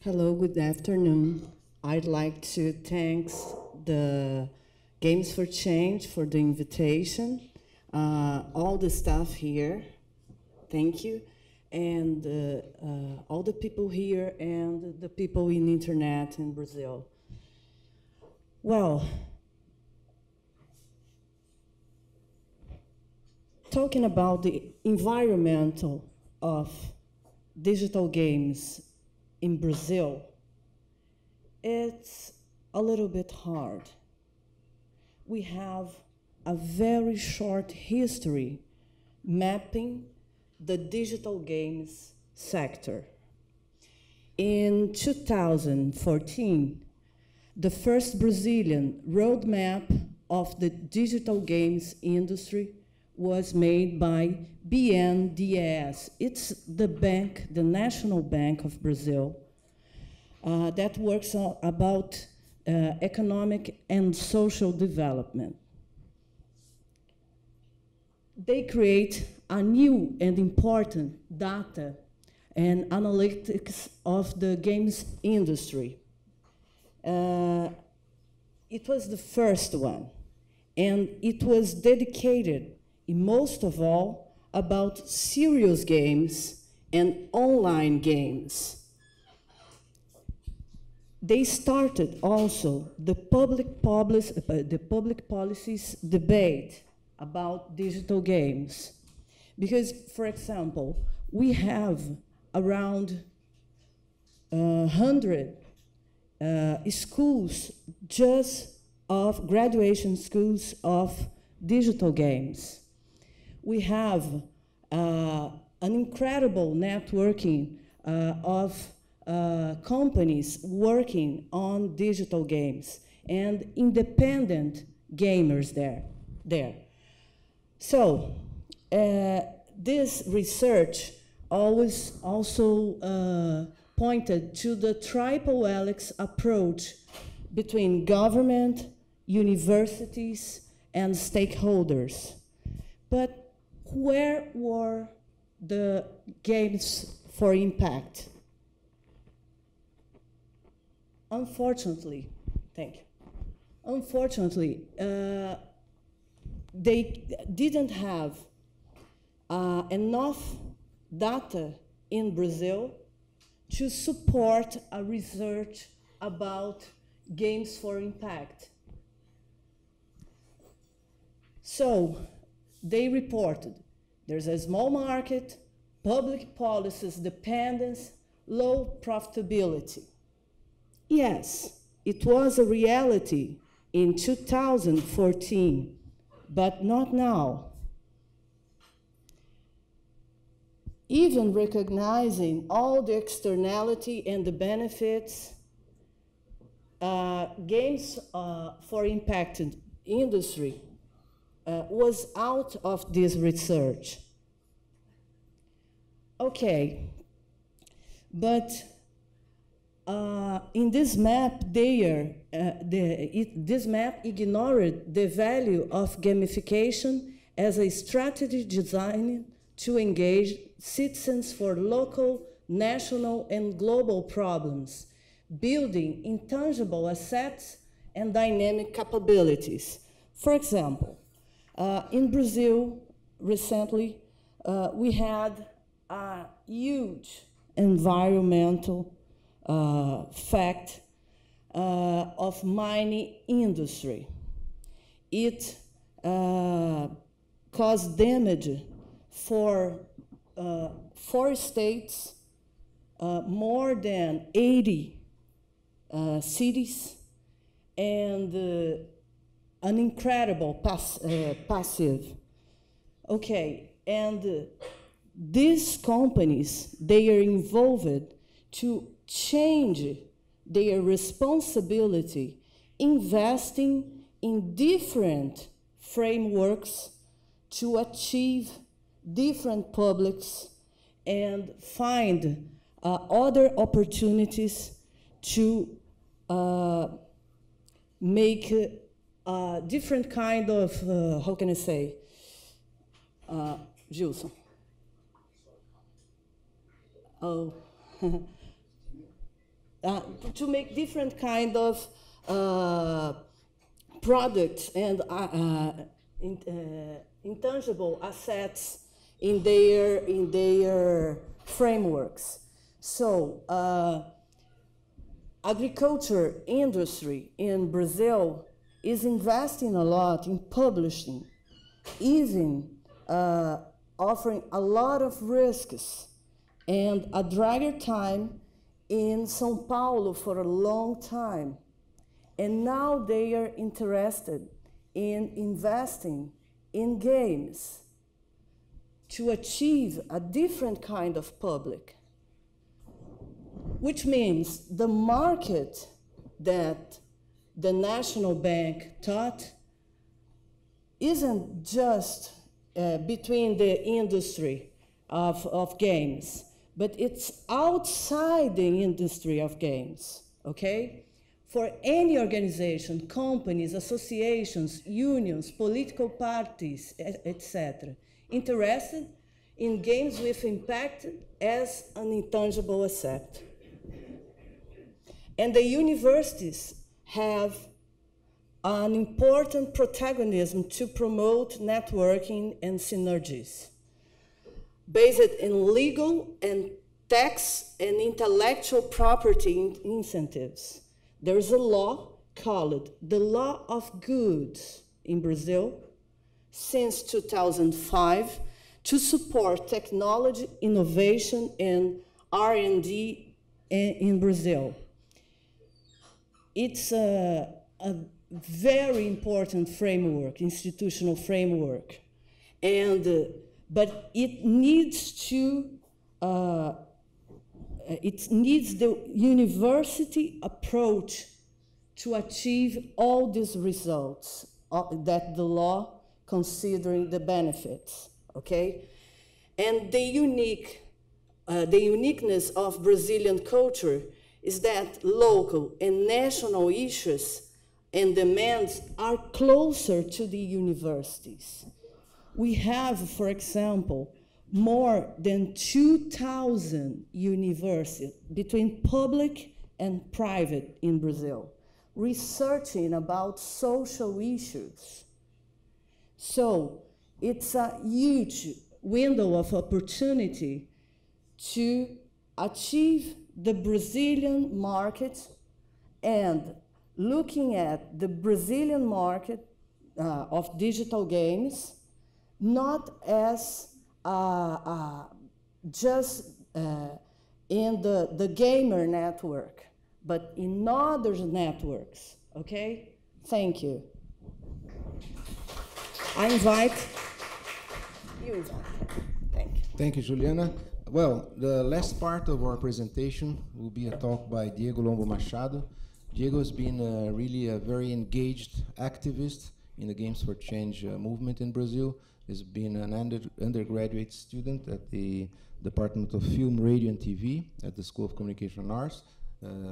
Hello, good afternoon. I'd like to thank the Games for Change for the invitation, all the staff here, thank you, and all the people here and the people in internet in Brazil. Well, talking about the environmental of digital games in Brazil, it's a little bit hard. We have a very short history mapping the digital games sector. In 2014, the first Brazilian roadmap of the digital games industry was made by BNDES. It's the bank, the National Bank of Brazil, that works about economic and social development. They create a new and important data and analytics of the games industry. It was the first one, and it was dedicated most of all about serious games and online games. They started also the public policies debate about digital games. Because, for example, we have around 100 schools just of graduation schools of digital games. We have an incredible networking of companies working on digital games and independent gamers there. So this research always also pointed to the triple helix approach between government, universities, and stakeholders. But where were the games for impact? Unfortunately, thank you. Unfortunately, they didn't have enough data in Brazil to support a research about games for impact. So they reported there's a small market, public policies dependence, low profitability. Yes, it was a reality in 2014, but not now. Even recognizing all the externality and the benefits, games for impacted industry was out of this research. Okay, but in this map this map ignored the value of gamification as a strategy designed to engage citizens for local, national, and global problems, building intangible assets and dynamic capabilities. For example, in Brazil, recently, we had a huge environmental fact of mining industry. It caused damage for 4 states, more than 80 cities, and an incredible passive. Okay, and these companies, they are involved to change their responsibility, investing in different frameworks to achieve different publics and find other opportunities to make different kind of, how can I say, Gilson. Oh. to make different kind of products and intangible assets in their frameworks. So, agriculture industry in Brazil is investing a lot in publishing, even offering a lot of risks and a dragger time in São Paulo for a long time. And now they are interested in investing in games to achieve a different kind of public, which means the market that the National Bank taught isn't just between the industry of games, but it's outside the industry of games, okay? For any organization, companies, associations, unions, political parties, etc., interested in games with impact as an intangible asset. And the universities have an important protagonism to promote networking and synergies, based in legal and tax and intellectual property incentives. There is a law called the Law of Goods in Brazil since 2005 to support technology, innovation, and R&D in Brazil. It's a very important framework, institutional framework, and but it needs to it needs the university approach to achieve all these results that the law considering the benefits, okay? And the uniqueness of Brazilian culture is that local and national issues and demands are closer to the universities. We have, for example, more than 2,000 universities between public and private in Brazil, researching about social issues. So it's a huge window of opportunity to achieve the Brazilian market, and looking at the Brazilian market of digital games, not as just in the gamer network, but in other networks, okay? Thank you. I invite you. Thank you. Thank you, Juliana. Well, the last part of our presentation will be a talk by Diego Lombo Machado. Diego has been really a very engaged activist in the Games for Change movement in Brazil. He's been an undergraduate student at the Department of Film, Radio, and TV at the School of Communication and Arts.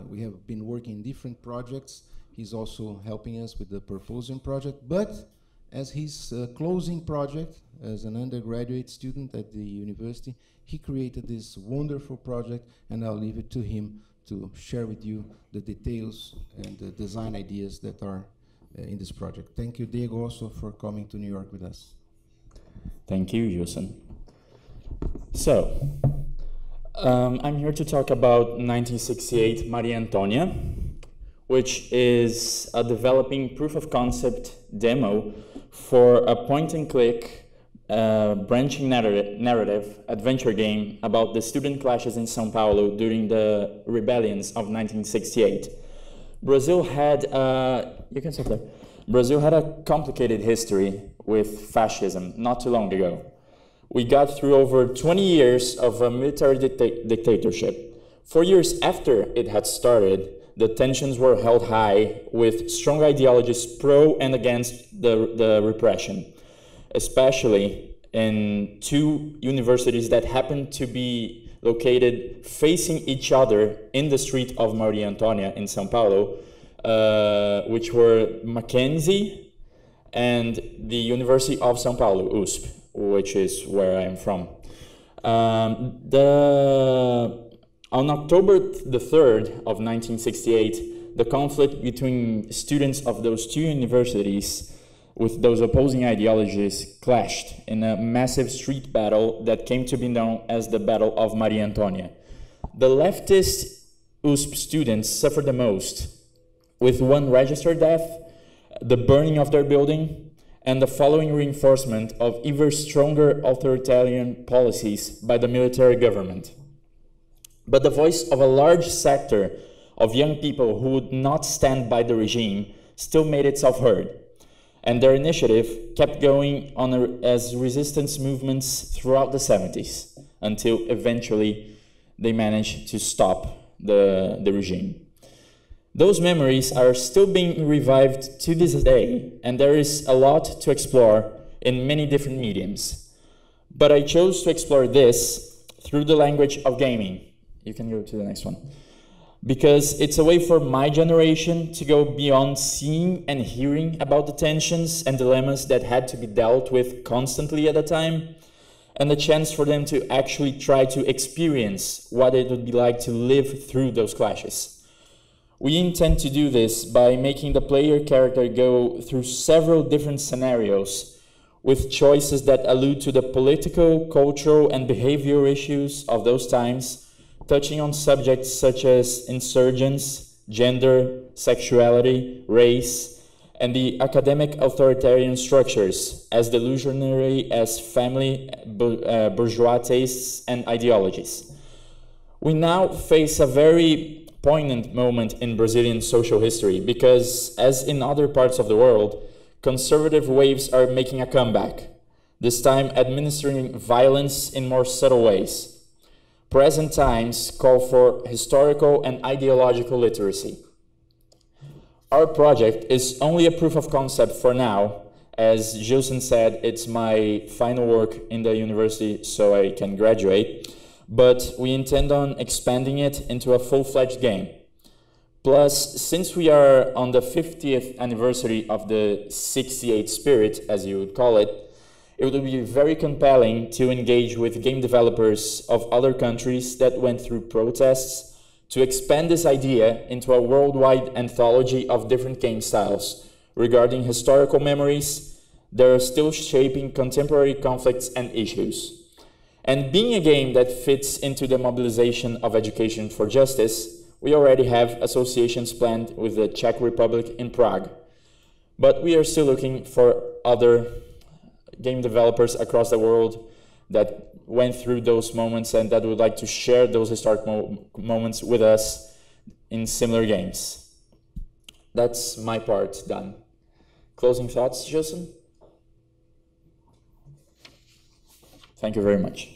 We have been working in different projects. He's also helping us with the Purposyum project, but as his closing project as an undergraduate student at the university, he created this wonderful project, and I'll leave it to him to share with you the details and the design ideas that are in this project. Thank you, Diego, also for coming to New York with us. Thank you, Gilson. So, I'm here to talk about 1968 Maria Antônia, which is a developing proof of concept demo for a point-and-click branching narrative adventure game about the student clashes in São Paulo during the rebellions of 1968. Brazil had Brazil had a complicated history with fascism not too long ago. We got through over 20 years of a military dictatorship. 4 years after it had started, the tensions were held high with strong ideologies pro and against the repression, especially in two universities that happened to be located facing each other in the street of Maria Antônia in São Paulo, which were Mackenzie and the University of São Paulo, USP, which is where I'm from. On October the 3rd of 1968, the conflict between students of those two universities with those opposing ideologies clashed in a massive street battle that came to be known as the Battle of Maria Antonia. The leftist USP students suffered the most, with one registered death, the burning of their building, and the following reinforcement of ever stronger authoritarian policies by the military government. But the voice of a large sector of young people who would not stand by the regime still made itself heard, and their initiative kept going on as resistance movements throughout the 70s, until eventually they managed to stop the regime. Those memories are still being revived to this day, and there is a lot to explore in many different mediums. But I chose to explore this through the language of gaming. You can go to the next one. Because it's a way for my generation to go beyond seeing and hearing about the tensions and dilemmas that had to be dealt with constantly at the time, and the chance for them to actually try to experience what it would be like to live through those clashes. We intend to do this by making the player character go through several different scenarios with choices that allude to the political, cultural, and behavioral issues of those times, touching on subjects such as insurgents, gender, sexuality, race, and the academic authoritarian structures as delusionary as family, bourgeois tastes and ideologies. We now face a very poignant moment in Brazilian social history because, as in other parts of the world, conservative waves are making a comeback, this time administering violence in more subtle ways. Present times call for historical and ideological literacy. Our project is only a proof of concept for now. As Gilson said, it's my final work in the university so I can graduate, but we intend on expanding it into a full-fledged game. Plus, since we are on the 50th anniversary of the 68 spirit, as you would call it, it would be very compelling to engage with game developers of other countries that went through protests to expand this idea into a worldwide anthology of different game styles regarding historical memories that are still shaping contemporary conflicts and issues. And being a game that fits into the mobilization of education for justice, we already have associations planned with the Czech Republic in Prague. But we are still looking for other game developers across the world that went through those moments and that would like to share those historic moments with us in similar games. That's my part done. Closing thoughts, Gilson? Thank you very much.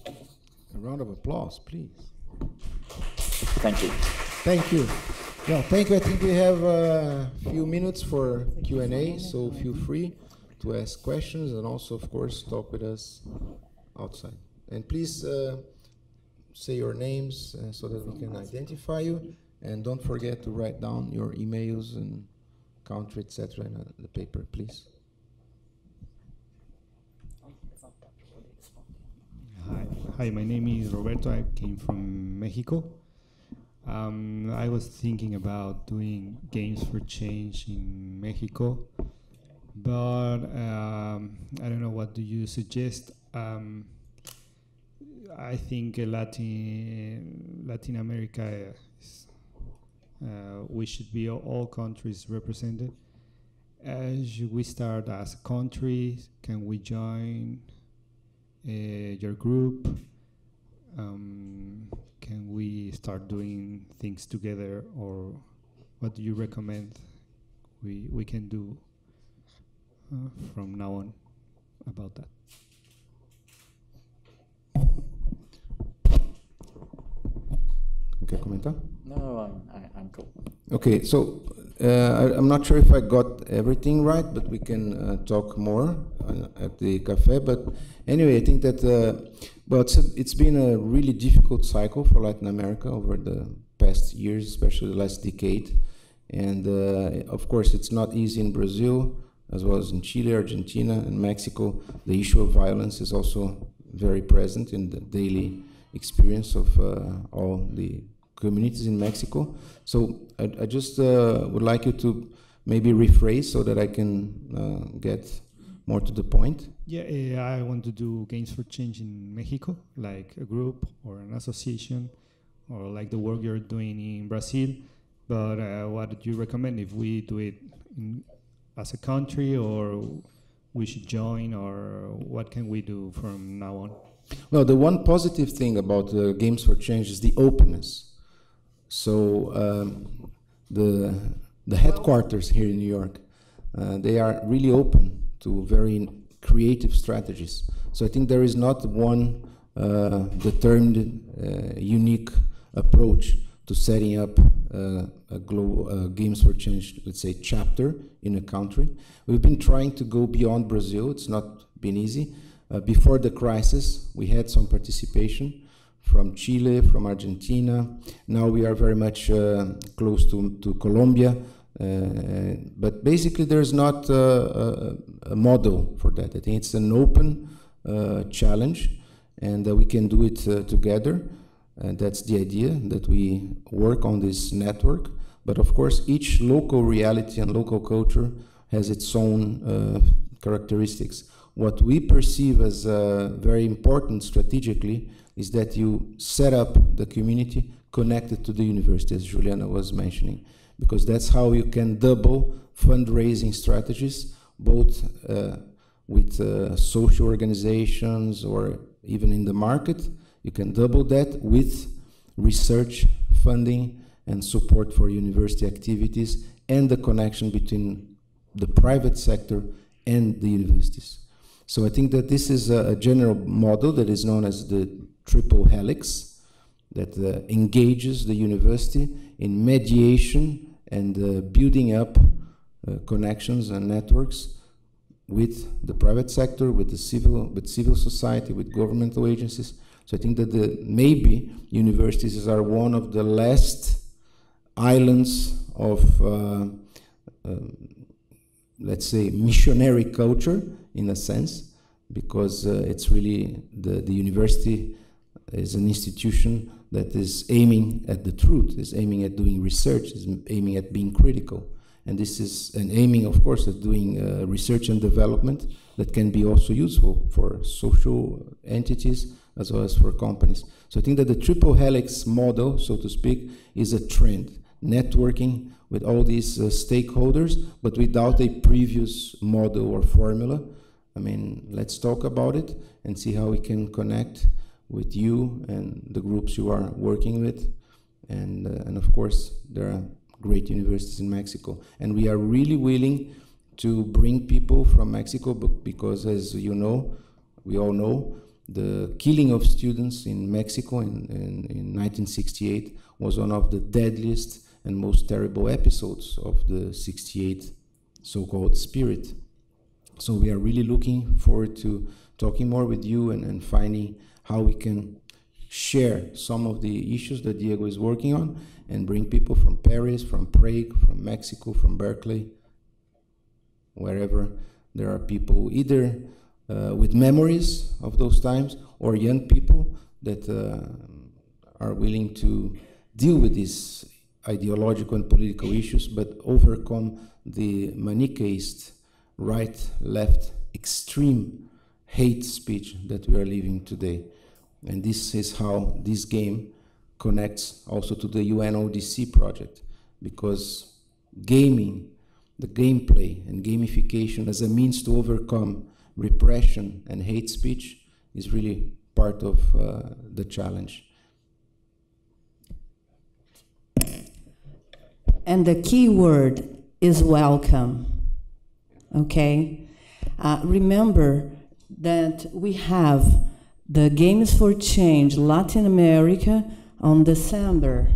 A round of applause, please. Thank you. Thank you. Yeah, thank you. I think we have a few minutes for Q&A, so feel free to ask questions and also, of course, talk with us outside. And please say your names so that we can identify you. And don't forget to write down your emails and country, etc. in the paper, please. Hi, my name is Roberto. I came from Mexico. I was thinking about doing games for change in Mexico, but I don't know, what do you suggest? I think Latin America is, we should be all countries represented. Should we start as a country? Can we join your group? Can we start doing things together, or what do you recommend we can do from now on about that? Okay, comentar? No, I'm cool. Okay, so I'm not sure if I got everything right, but we can talk more at the cafe. But anyway, I think that well, it's been a really difficult cycle for Latin America over the past years, especially the last decade. And of course, it's not easy in Brazil, as well as in Chile, Argentina, and Mexico. The issue of violence is also very present in the daily experience of all the communities in Mexico. So I just would like you to maybe rephrase so that I can get more to the point. Yeah, I want to do Games for Change in Mexico, like a group or an association, or like the work you're doing in Brazil. But what would you recommend if we do it as a country, or we should join, or what can we do from now on? Well, the one positive thing about Games for Change is the openness. So the headquarters here in New York, they are really open to very creative strategies. So I think there is not one determined, unique approach to setting up a Games for Change, let's say, chapter in a country. We've been trying to go beyond Brazil. It's not been easy. Before the crisis, we had some participation from Chile, from Argentina. Now we are very much close to Colombia. But basically, there's not a model for that. I think it's an open challenge, and we can do it together. That's the idea, that we work on this network. But of course, each local reality and local culture has its own characteristics. What we perceive as very important strategically is that you set up the community connected to the university, as Juliana was mentioning, because that's how you can double fundraising strategies, both with social organizations or even in the market. You can double that with research funding and support for university activities and the connection between the private sector and the universities. So I think that this is a general model that is known as the triple helix, that engages the university in mediation and building up connections and networks with the private sector, with civil society, with governmental agencies. So I think that maybe universities are one of the last islands of, let's say, missionary culture, in a sense, because it's really the university is an institution that is aiming at the truth, is aiming at doing research, is aiming at being critical. And this is an aiming, of course, at doing research and development that can be also useful for social entities as well as for companies. So I think that the triple helix model, so to speak, is a trend. Networking with all these stakeholders, but without a previous model or formula. I mean, let's talk about it and see how we can connect with you and the groups you are working with. And of course, there are great universities in Mexico. And we are really willing to bring people from Mexico because, as you know, we all know, the killing of students in Mexico in 1968 was one of the deadliest and most terrible episodes of the 68 so-called spirit. So we are really looking forward to talking more with you and finding how we can share some of the issues that Diego is working on and bring people from Paris, from Prague, from Mexico, from Berkeley, wherever there are people either with memories of those times or young people that are willing to deal with these ideological and political issues, but overcome the Manichaeist right-left extreme hate speech that we are living today. And this is how this game connects also to the UNODC project, because gaming, the gameplay and gamification as a means to overcome repression and hate speech is really part of the challenge. And the key word is welcome, okay? Remember that we have the Games for Change Latin America on December.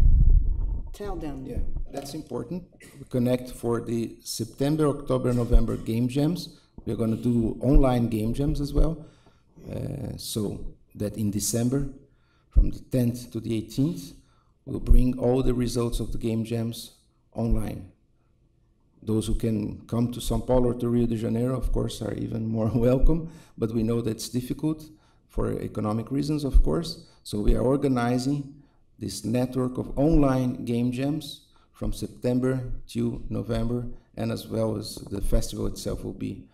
Tell them. Yeah, that's important. We connect for the September, October, November game jams. We're going to do online game jams as well. So that in December, from the 10th to the 18th, we'll bring all the results of the game jams online. Those who can come to São Paulo or to Rio de Janeiro, of course, are even more welcome, but we know that's difficult for economic reasons, of course. So we are organizing this network of online game jams from September to November, and as well as the festival itself will be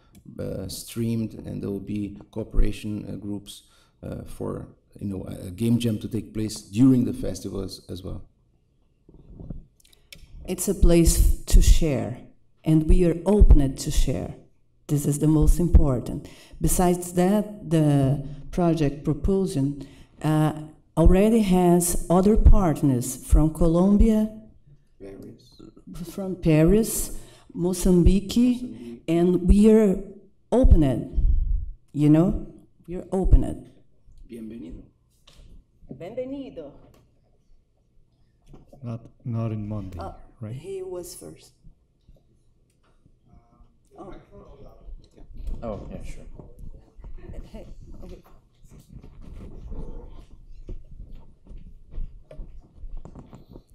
streamed, and there will be cooperation groups for a game jam to take place during the festival as well. It's a place to share, and we are open to share. This is the most important. Besides that, the project Purposyum already has other partners from Colombia, from Paris, Mozambique, and we are open, we are open. Bienvenido. Bienvenido. Not in Monday, right? He was first. Oh, yeah, sure. Hey, okay.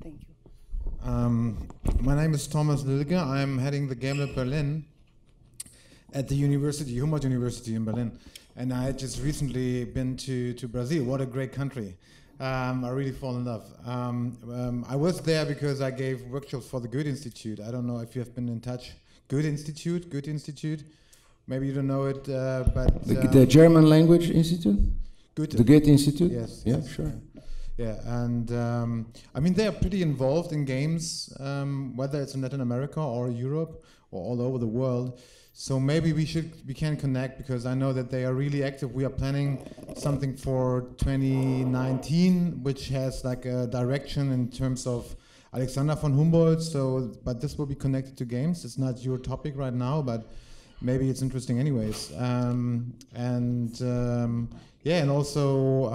Thank you. My name is Thomas Lilge. I'm heading the Game Lab Berlin at the university, Humboldt University in Berlin. And I had just recently been to Brazil. What a great country. I really fall in love. I was there because I gave workshops for the Goethe Institute. I don't know if you have been in touch. Goethe Institute. Maybe you don't know it, but... the German Language Institute? Goethe. The Goethe Institute? Yes. Yeah, yes. sure. Yeah, and I mean, they are pretty involved in games, whether it's in Latin America or Europe or all over the world. So maybe we can connect, because I know that they are really active. We are planning something for 2019, which has like a direction in terms of Alexander von Humboldt. So, but this will be connected to games. It's not your topic right now, but maybe it's interesting anyways. Yeah, and also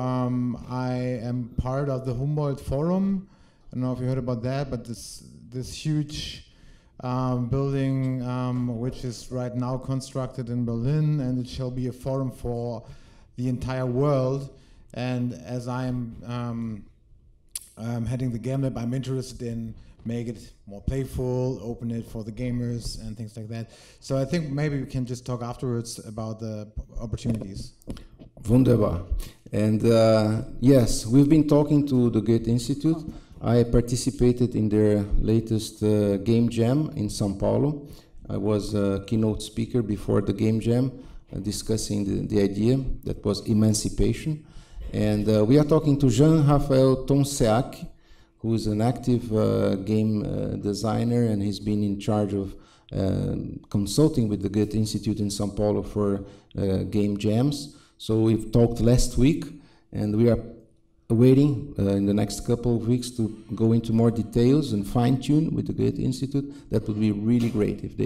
I am part of the Humboldt Forum. I don't know if you heard about that, but this huge building which is right now constructed in Berlin, and it shall be a forum for the entire world. And as I'm heading the Game Lab, I'm interested in make it more playful, open it for the gamers and things like that. So I think maybe we can just talk afterwards about the opportunities. Wunderbar. And yes, we've been talking to the Goethe Institute. I participated in their latest Game Jam in São Paulo. I was a keynote speaker before the Game Jam, discussing the idea that was emancipation. And we are talking to Jean-Raphael Tonseac, who is an active game designer, and he's been in charge of consulting with the Goethe Institute in São Paulo for game jams. So we've talked last week, and we are waiting in the next couple of weeks to go into more details and fine-tune with the Goethe Institute. That would be really great if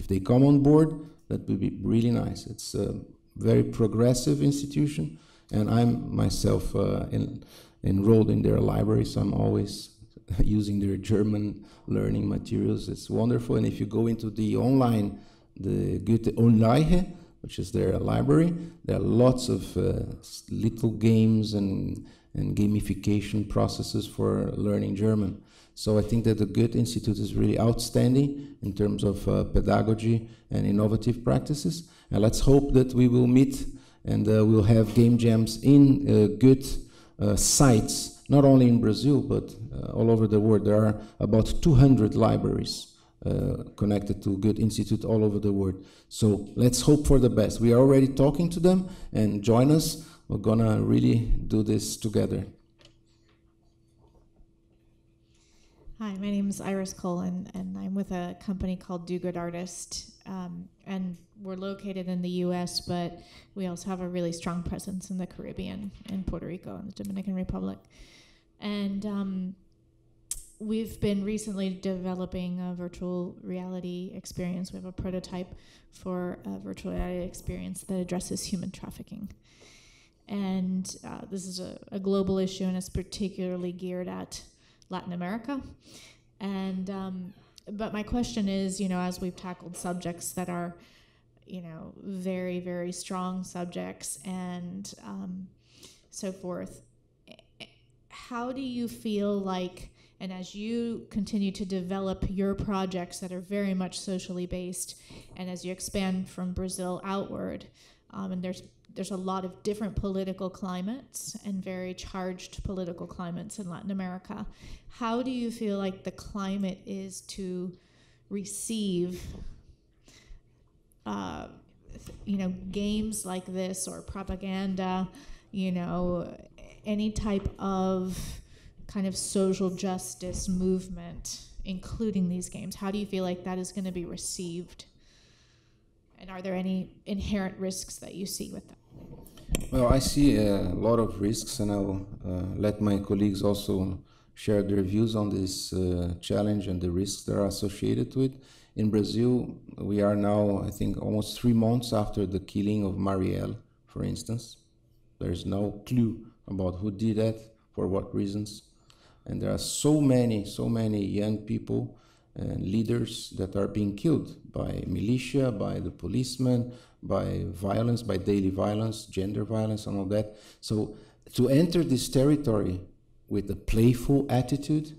they come on board. That would be really nice. It's a very progressive institution, and I'm myself enrolled in their library, so I'm always using their German learning materials. It's wonderful. And if you go into the Goethe Online, which is their library, there are lots of little games and gamification processes for learning German. So I think that the Goethe Institute is really outstanding in terms of pedagogy and innovative practices. And let's hope that we will meet and we'll have game jams in Goethe sites, not only in Brazil, but all over the world. There are about 200 libraries connected to Goethe Institute all over the world. So let's hope for the best. We are already talking to them, and join us. We're gonna really do this together. Hi, my name is Iris Cullen, and I'm with a company called Do Good Artist, and we're located in the U.S., but we also have a really strong presence in the Caribbean, in Puerto Rico and the Dominican Republic. And we've been recently developing a virtual reality experience. We have a prototype for a virtual reality experience that addresses human trafficking. And this is a global issue, and it's particularly geared at Latin America. And but my question is, as we've tackled subjects that are, very, very strong subjects and so forth, how do you feel like, and as you continue to develop your projects that are very much socially based, and as you expand from Brazil outward, and there's there's a lot of different political climates and very charged political climates in Latin America. How do you feel like the climate is to receive games like this, or propaganda, any type of kind of social justice movement, including these games? How do you feel like that is going to be received? And are there any inherent risks that you see with that? Well, I see a lot of risks, and I'll let my colleagues also share their views on this challenge and the risks that are associated to it. In Brazil, we are now, I think, almost 3 months after the killing of Marielle, for instance. There's no clue about who did that, for what reasons. And there are so many young people and leaders that are being killed by militia, by the policemen, by violence, by daily violence, gender violence, and all that. So to enter this territory with a playful attitude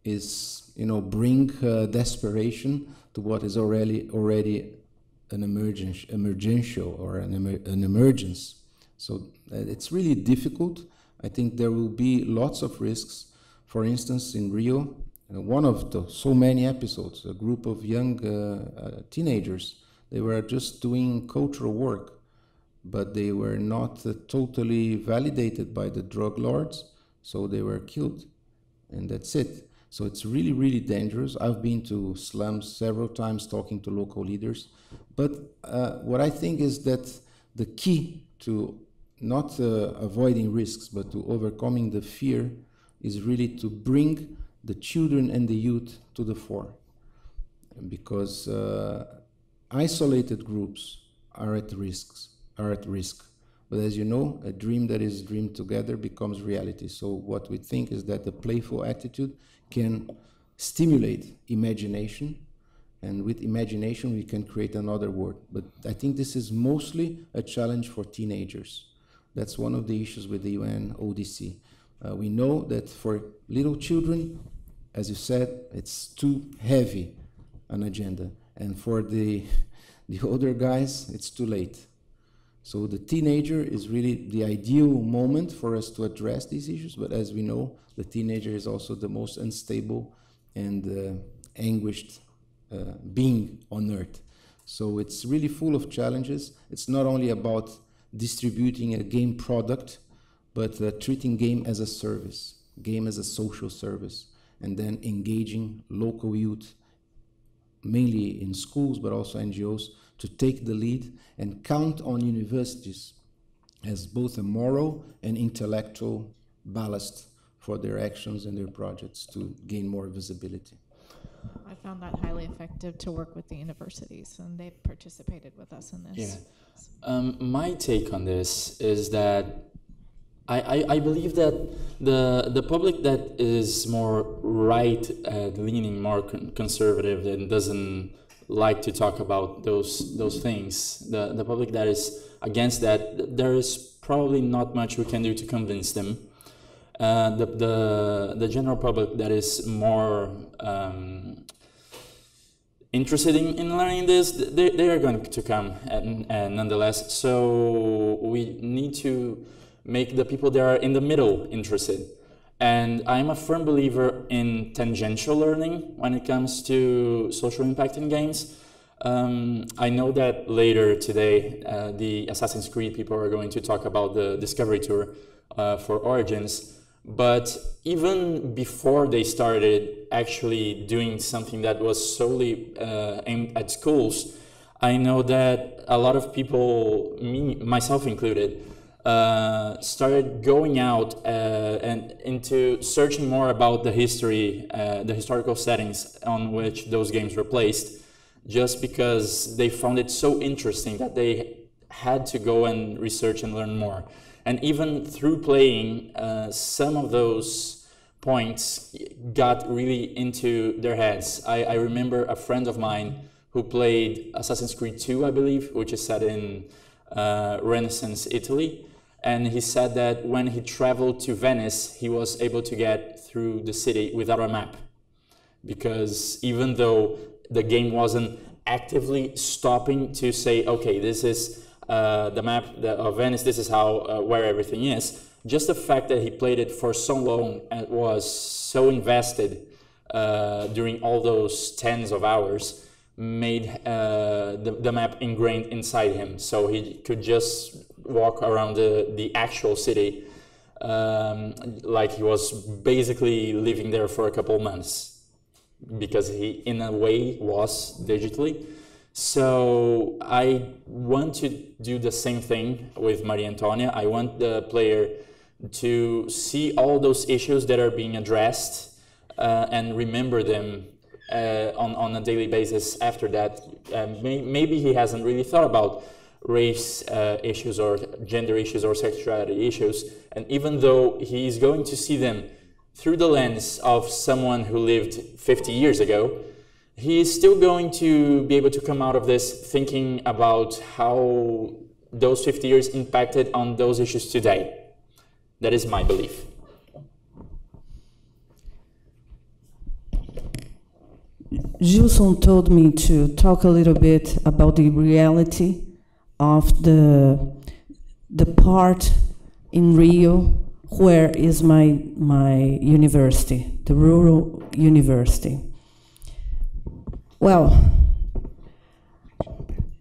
is, bring desperation to what is already an emergential or an emergence. So it's really difficult. I think there will be lots of risks. For instance, in Rio, one of the so many episodes, a group of young teenagers, they were just doing cultural work, but they were not totally validated by the drug lords, so they were killed, and that's it. So it's really, really dangerous. I've been to slums several times talking to local leaders, but what I think is that the key to not avoiding risks, but to overcoming the fear is really to bring the children and the youth to the fore, because isolated groups are at risk. But as you know, a dream that is dreamed together becomes reality. So what we think is that the playful attitude can stimulate imagination, and with imagination we can create another world. But I think this is mostly a challenge for teenagers. That's one of the issues with the UNODC. We know that for little children, as you said, it's too heavy an agenda. And for the older guys, it's too late. So the teenager is really the ideal moment for us to address these issues. But as we know, the teenager is also the most unstable and anguished being on earth. So it's really full of challenges. It's not only about distributing a game product, but treating game as a service, game as a social service, and then engaging local youth, mainly in schools, but also NGOs, to take the lead and count on universities as both a moral and intellectual ballast for their actions and their projects to gain more visibility. I found that highly effective to work with the universities, and they've participated with us in this. Yeah. My take on this is that I believe that the public that is more right-leaning, more conservative, and doesn't like to talk about those things, the public that is against that, there is probably not much we can do to convince them. The general public that is more interested in learning this, they are going to come, and nonetheless. So we need to make the people that are in the middle interested. And I'm a firm believer in tangential learning when it comes to social impact in games. I know that later today, the Assassin's Creed people are going to talk about the Discovery Tour for Origins. But even before they started actually doing something that was solely aimed at schools, I know that a lot of people, myself included, started going out and into searching more about the history, the historical settings on which those games were placed, just because they found it so interesting that they had to go and research and learn more. And even through playing, some of those points got really into their heads. I remember a friend of mine who played Assassin's Creed 2, I believe, which is set in Renaissance Italy. And he said that when he traveled to Venice, he was able to get through the city without a map. Because even though the game wasn't actively stopping to say, okay, this is the map of Venice, this is how where everything is. Just the fact that he played it for so long and was so invested during all those tens of hours made the map ingrained inside him. So he could just walk around the actual city like he was basically living there for a couple months, because he, in a way, was digitally. So I want to do the same thing with Maria Antonia. I want the player to see all those issues that are being addressed and remember them on a daily basis after that. Maybe he hasn't really thought about race issues or gender issues or sexuality issues, and even though he is going to see them through the lens of someone who lived 50 years ago, he is still going to be able to come out of this thinking about how those 50 years impacted on those issues today. That is my belief. Gilson told me to talk a little bit about the reality of the part in Rio where is my university, the rural university. Well,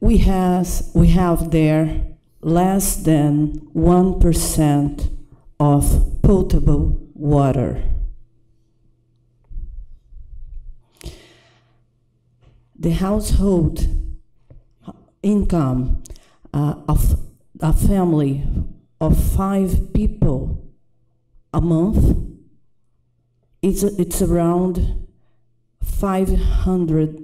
we have there less than 1% of potable water. The household income of a family of 5 people a month, it's around $500.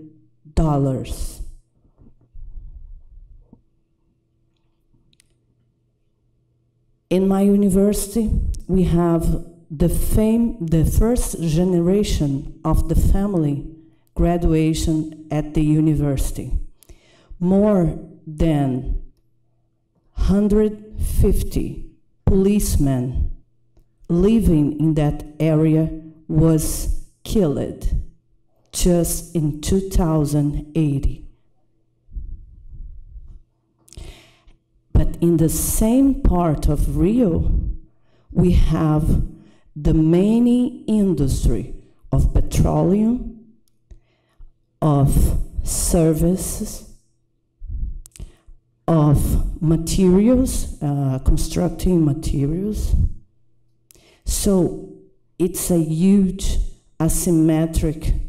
In my university, we have the first generation of the family graduation at the university. More than 150 policemen living in that area was killed just in 2080. But in the same part of Rio, we have the main industry of petroleum, of services, of materials, constructing materials. So it's a huge asymmetric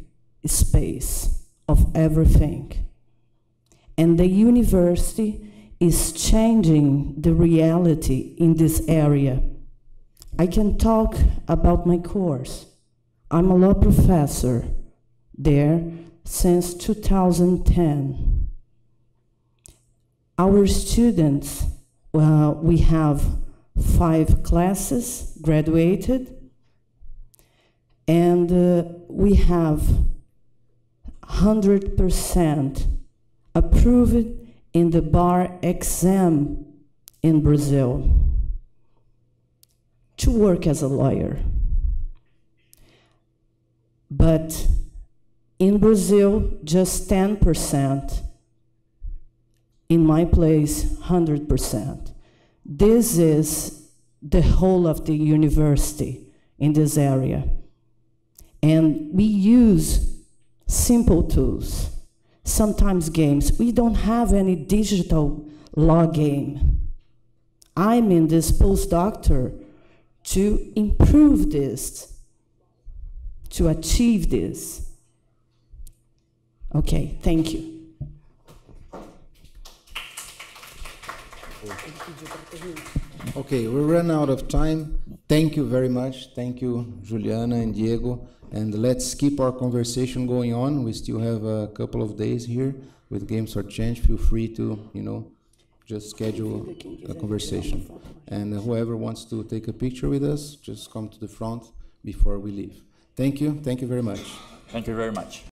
space of everything. And the university is changing the reality in this area. I can talk about my course. I'm a law professor there since 2010. Our students, we have 5 classes graduated, and we have 100% approved in the bar exam in Brazil to work as a lawyer. But in Brazil, just 10%. In my place, 100%. This is the whole of the university in this area. And we use simple tools, sometimes games. We don't have any digital law game. I'm in this postdoctor to improve this, to achieve this. Okay, thank you. Okay, we ran out of time. Thank you very much. Thank you, Juliana and Diego. And let's keep our conversation going on. We still have a couple of days here with Games for Change. Feel free to, just schedule a conversation. And whoever wants to take a picture with us, just come to the front before we leave. Thank you. Thank you very much. Thank you very much.